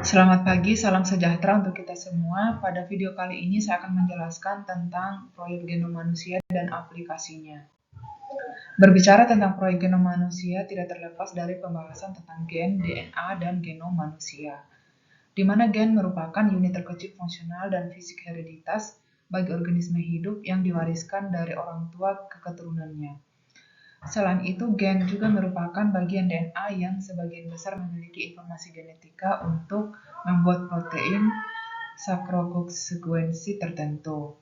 Selamat pagi, salam sejahtera untuk kita semua. Pada video kali ini saya akan menjelaskan tentang proyek genom manusia dan aplikasinya. Berbicara tentang proyek genom manusia tidak terlepas dari pembahasan tentang gen, DNA, dan genom manusia, di mana gen merupakan unit terkecil fungsional dan fisik hereditas bagi organisme hidup yang diwariskan dari orang tua ke keturunannya. Selain itu, gen juga merupakan bagian DNA yang sebagian besar memiliki informasi genetika untuk membuat protein sakrokonsekuensi tertentu.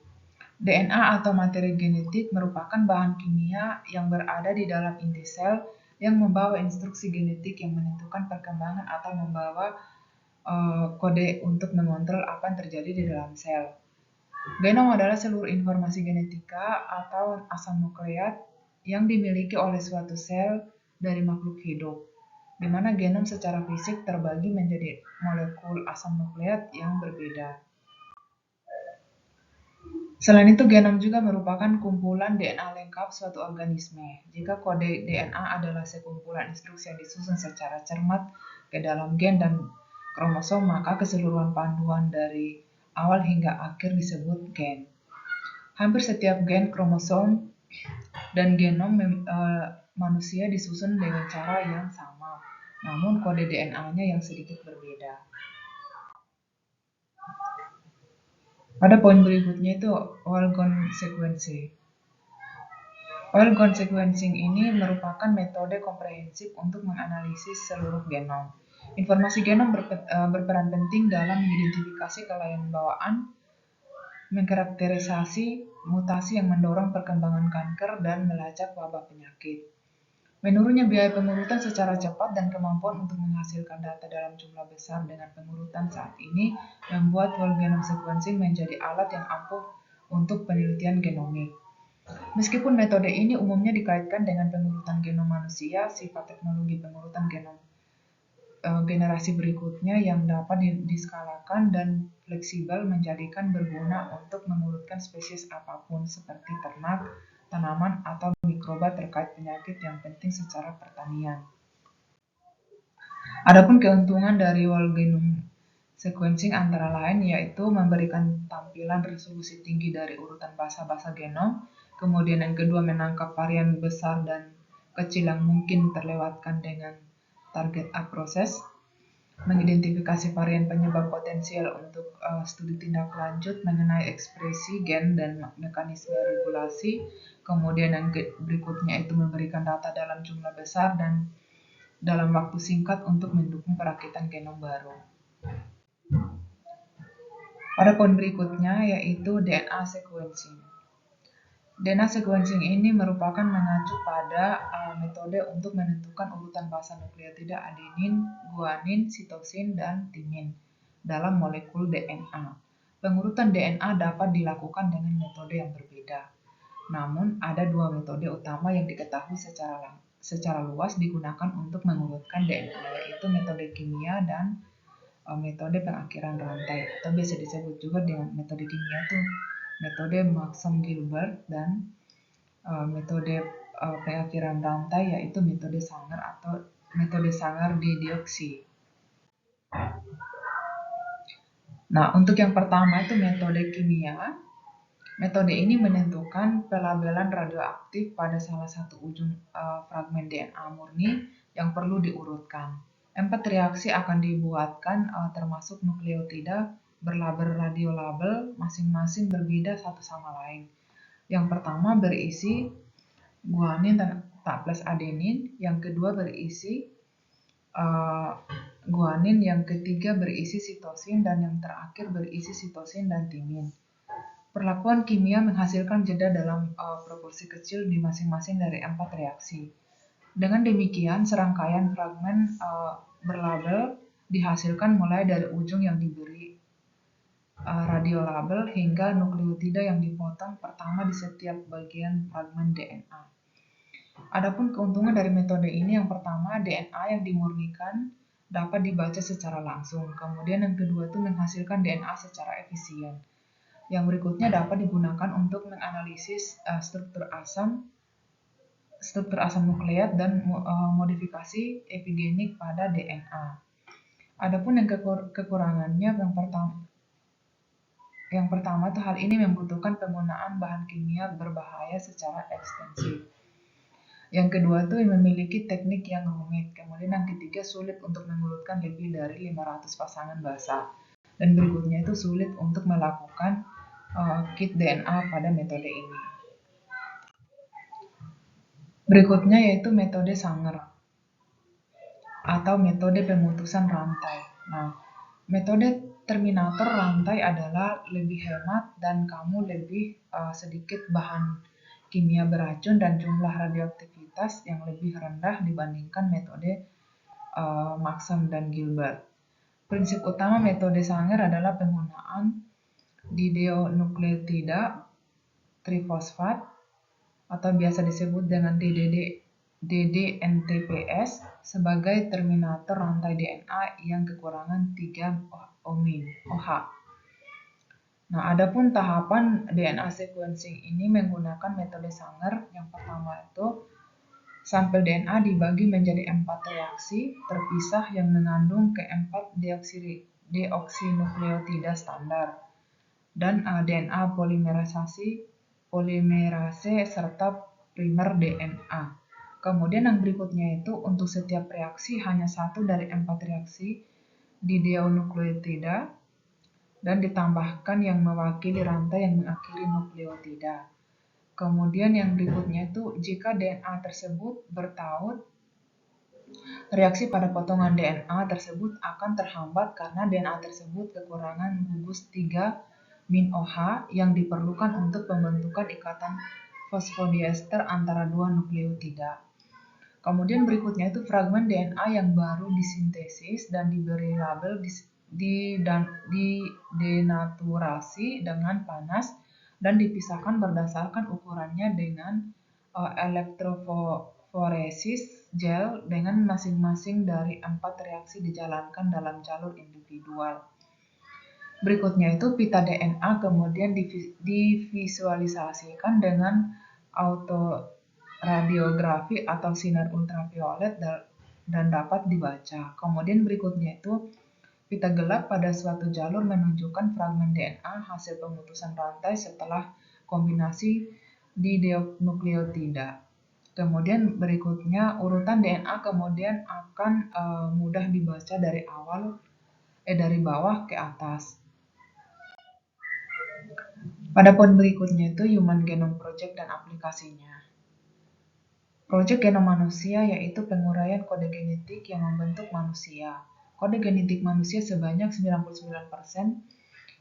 DNA atau materi genetik merupakan bahan kimia yang berada di dalam inti sel yang membawa instruksi genetik yang menentukan perkembangan atau membawa kode untuk mengontrol apa yang terjadi di dalam sel. Genom adalah seluruh informasi genetika atau asam nukleat yang dimiliki oleh suatu sel dari makhluk hidup, di mana genom secara fisik terbagi menjadi molekul asam nukleat yang berbeda. Selain itu, genom juga merupakan kumpulan DNA lengkap suatu organisme. Jika kode DNA adalah sekumpulan instruksi yang disusun secara cermat ke dalam gen dan kromosom, maka keseluruhan panduan dari awal hingga akhir disebut gen. Hampir setiap gen, kromosom, dan genom manusia disusun dengan cara yang sama, namun kode DNA-nya yang sedikit berbeda. Pada poin berikutnya itu whole gene sequencing. Whole gene sequencing ini merupakan metode komprehensif untuk menganalisis seluruh genom. Informasi genom berperan penting dalam mengidentifikasi kelainan bawaan, mengkarakterisasi mutasi yang mendorong perkembangan kanker, dan melacak wabah penyakit. Menurutnya, biaya pengurutan secara cepat dan kemampuan untuk menghasilkan data dalam jumlah besar dengan pengurutan saat ini membuat whole genome sequencing menjadi alat yang ampuh untuk penelitian genomik. Meskipun metode ini umumnya dikaitkan dengan pengurutan genom manusia, sifat teknologi pengurutan genom generasi berikutnya yang dapat diskalakan dan fleksibel menjadikan berguna untuk mengurutkan spesies apapun seperti ternak, tanaman, atau mikroba terkait penyakit yang penting secara pertanian. Adapun keuntungan dari whole genome sequencing antara lain yaitu memberikan tampilan resolusi tinggi dari urutan basa-basa genom, kemudian yang kedua menangkap varian besar dan kecil yang mungkin terlewatkan dengan target proses, mengidentifikasi varian penyebab potensial untuk studi tindak lanjut mengenai ekspresi gen dan mekanisme regulasi, kemudian yang berikutnya itu memberikan data dalam jumlah besar dan dalam waktu singkat untuk mendukung perakitan genom baru. Pada poin berikutnya yaitu DNA sequencing. DNA sequencing ini merupakan mengacu pada metode untuk menentukan urutan basa nukleotida adenin, guanin, sitosin, dan timin dalam molekul DNA. Pengurutan DNA dapat dilakukan dengan metode yang berbeda. Namun, ada dua metode utama yang diketahui secara luas digunakan untuk mengurutkan DNA, yaitu metode kimia dan metode pengakhiran rantai, atau biasa disebut juga dengan metode kimia itu metode Maxwell-Gilbert, dan metode pengakhiran rantai yaitu metode Sanger atau metode Sanger didioksi. Nah, untuk yang pertama itu metode kimia. Metode ini menentukan pelabelan radioaktif pada salah satu ujung fragmen DNA murni yang perlu diurutkan. 4 reaksi akan dibuatkan termasuk nukleotida berlabel radiolabel masing-masing berbeda satu sama lain. Yang pertama berisi guanin plus adenin, yang kedua berisi guanin, yang ketiga berisi sitosin, dan yang terakhir berisi sitosin dan timin. Perlakuan kimia menghasilkan jeda dalam proporsi kecil di masing-masing dari 4 reaksi. Dengan demikian, serangkaian fragmen berlabel dihasilkan mulai dari ujung yang diberi radiolabel hingga nukleotida yang dipotong pertama di setiap bagian fragmen DNA. Adapun keuntungan dari metode ini, yang pertama, DNA yang dimurnikan dapat dibaca secara langsung. Kemudian yang kedua itu menghasilkan DNA secara efisien. Yang berikutnya dapat digunakan untuk menganalisis struktur asam nukleat dan modifikasi epigenik pada DNA. Adapun yang kekurangannya yang pertama tuh hal ini membutuhkan penggunaan bahan kimia berbahaya secara ekstensif. Yang kedua tuh memiliki teknik yang rumit. Kemudian yang ketiga sulit untuk mengurutkan lebih dari 500 pasangan basa. Dan berikutnya itu sulit untuk melakukan kit DNA pada metode ini. Berikutnya yaitu metode Sanger atau metode pemutusan rantai. Nah, metode terminator rantai adalah lebih hemat dan kamu lebih sedikit bahan kimia beracun dan jumlah radioaktivitas yang lebih rendah dibandingkan metode Maxam dan Gilbert. Prinsip utama metode Sanger adalah penggunaan dideonukleotida trifosfat atau biasa disebut dengan DDNTPS sebagai terminator rantai DNA yang kekurangan 3 OH. Nah, adapun tahapan DNA sequencing ini menggunakan metode Sanger. Yang pertama itu sampel DNA dibagi menjadi 4 reaksi terpisah yang mengandung keempat deoksinukleotida standar dan DNA polimerase serta primer DNA. Kemudian yang berikutnya itu untuk setiap reaksi hanya satu dari 4 reaksi dideonukleotida dan ditambahkan yang mewakili rantai yang mengakhiri nukleotida. Kemudian yang berikutnya itu jika DNA tersebut bertaut, reaksi pada potongan DNA tersebut akan terhambat karena DNA tersebut kekurangan gugus 3 min OH yang diperlukan untuk pembentukan ikatan fosfodiester antara dua nukleotida. Kemudian berikutnya itu fragmen DNA yang baru disintesis dan diberi label denaturasi dengan panas dan dipisahkan berdasarkan ukurannya dengan elektroforesis gel dengan masing-masing dari 4 reaksi dijalankan dalam jalur individual. Berikutnya itu pita DNA kemudian divisualisasikan dengan autoradiografi atau sinar ultraviolet dan dapat dibaca. Kemudian berikutnya itu pita gelap pada suatu jalur menunjukkan fragmen DNA hasil pemutusan rantai setelah kombinasi dideonukleotida. Kemudian berikutnya urutan DNA kemudian akan mudah dibaca dari bawah ke atas. Pada poin berikutnya itu Human Genome Project dan aplikasinya. Proyek genom manusia yaitu penguraian kode genetik yang membentuk manusia. Kode genetik manusia sebanyak 99%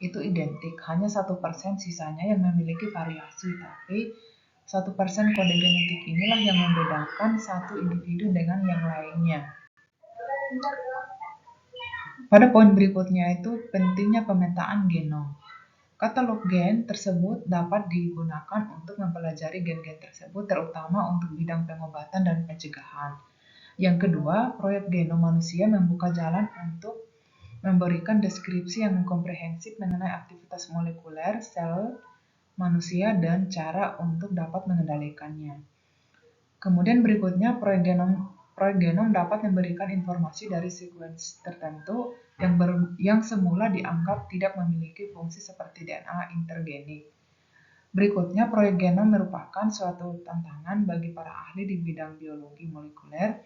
itu identik, hanya 1% sisanya yang memiliki variasi, tapi 1% kode genetik inilah yang membedakan satu individu dengan yang lainnya. Pada poin berikutnya itu pentingnya pemetaan genom. Katalog gen tersebut dapat digunakan untuk mempelajari gen-gen tersebut terutama untuk bidang pengobatan dan pencegahan. Yang kedua, proyek genom manusia membuka jalan untuk memberikan deskripsi yang komprehensif mengenai aktivitas molekuler sel manusia dan cara untuk dapat mengendalikannya. Kemudian berikutnya, proyek genom dapat memberikan informasi dari sequence tertentu yang semula dianggap tidak memiliki fungsi seperti DNA intergenik. Berikutnya, proyek genom merupakan suatu tantangan bagi para ahli di bidang biologi molekuler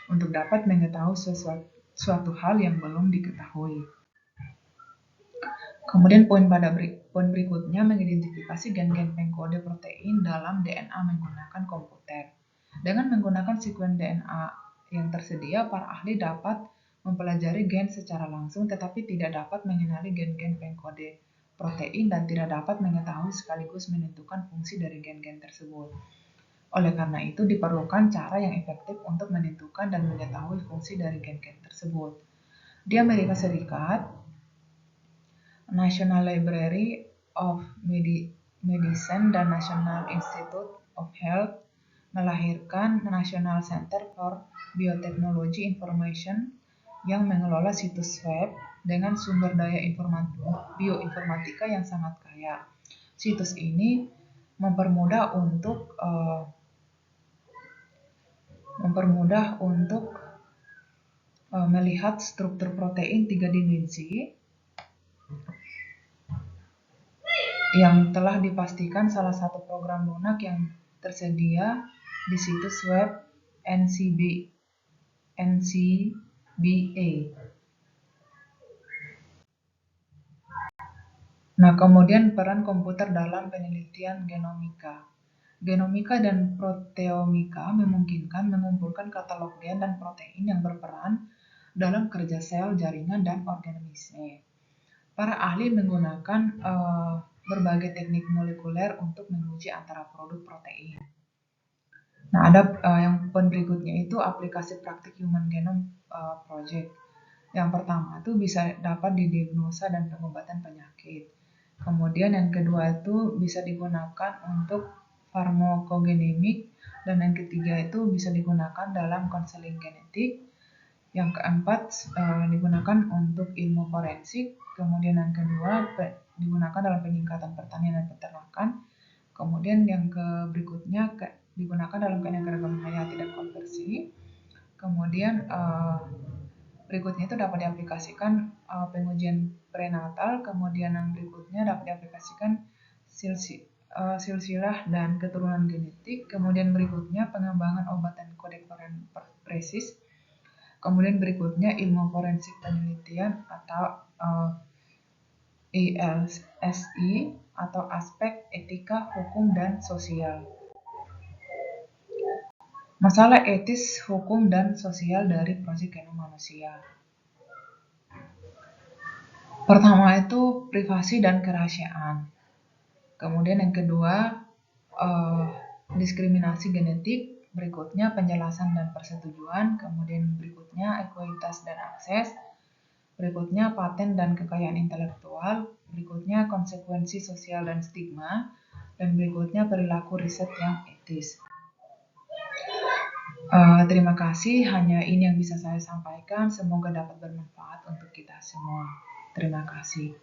untuk dapat mengetahui suatu hal yang belum diketahui. Kemudian poin berikutnya mengidentifikasi gen-gen pengkode protein dalam DNA menggunakan komputer. Dengan menggunakan sekuen DNA yang tersedia, para ahli dapat mempelajari gen secara langsung tetapi tidak dapat mengenali gen-gen pengkode protein dan tidak dapat mengetahui sekaligus menentukan fungsi dari gen-gen tersebut. Oleh karena itu, diperlukan cara yang efektif untuk menentukan dan mengetahui fungsi dari gen-gen tersebut. Di Amerika Serikat, National Library of Medicine dan National Institute of Health melahirkan National Center for Biotechnology Information yang mengelola situs web dengan sumber daya bioinformatika yang sangat kaya. Situs ini mempermudah untuk melihat struktur protein 3 dimensi yang telah dipastikan salah satu program lunak yang tersedia di situs web NCBA. Nah, kemudian peran komputer dalam penelitian genomika. Genomika dan proteomika memungkinkan mengumpulkan katalog gen dan protein yang berperan dalam kerja sel, jaringan, dan organisme. Para ahli menggunakan berbagai teknik molekuler untuk menguji antara produk protein. Nah, ada yang berikutnya itu aplikasi praktik Human Genome Project. Yang pertama itu bisa dapat didiagnosa dan pengobatan penyakit. Kemudian yang kedua itu bisa digunakan untuk farmakogenomik, dan yang ketiga itu bisa digunakan dalam konseling genetik. Yang keempat digunakan untuk ilmu forensik. Kemudian yang kedua digunakan dalam peningkatan pertanian dan peternakan. Kemudian yang berikutnya digunakan dalam keanekaragaman hayati dan konversi. Kemudian berikutnya itu dapat diaplikasikan pengujian prenatal. Kemudian yang berikutnya dapat diaplikasikan silsilah dan keturunan genetik. Kemudian berikutnya pengembangan obat dan kodek presis. Kemudian berikutnya ilmu forensik penelitian atau ILSI atau aspek etika, hukum, dan sosial. Masalah etis, hukum, dan sosial dari proyek genom manusia. Pertama itu privasi dan kerahasiaan. Kemudian yang kedua diskriminasi genetik. Berikutnya penjelasan dan persetujuan. Kemudian berikutnya ekuitas dan akses. Berikutnya paten dan kekayaan intelektual. Berikutnya konsekuensi sosial dan stigma. Dan berikutnya perilaku riset yang etis. Terima kasih, hanya ini yang bisa saya sampaikan. Semoga dapat bermanfaat untuk kita semua. Terima kasih.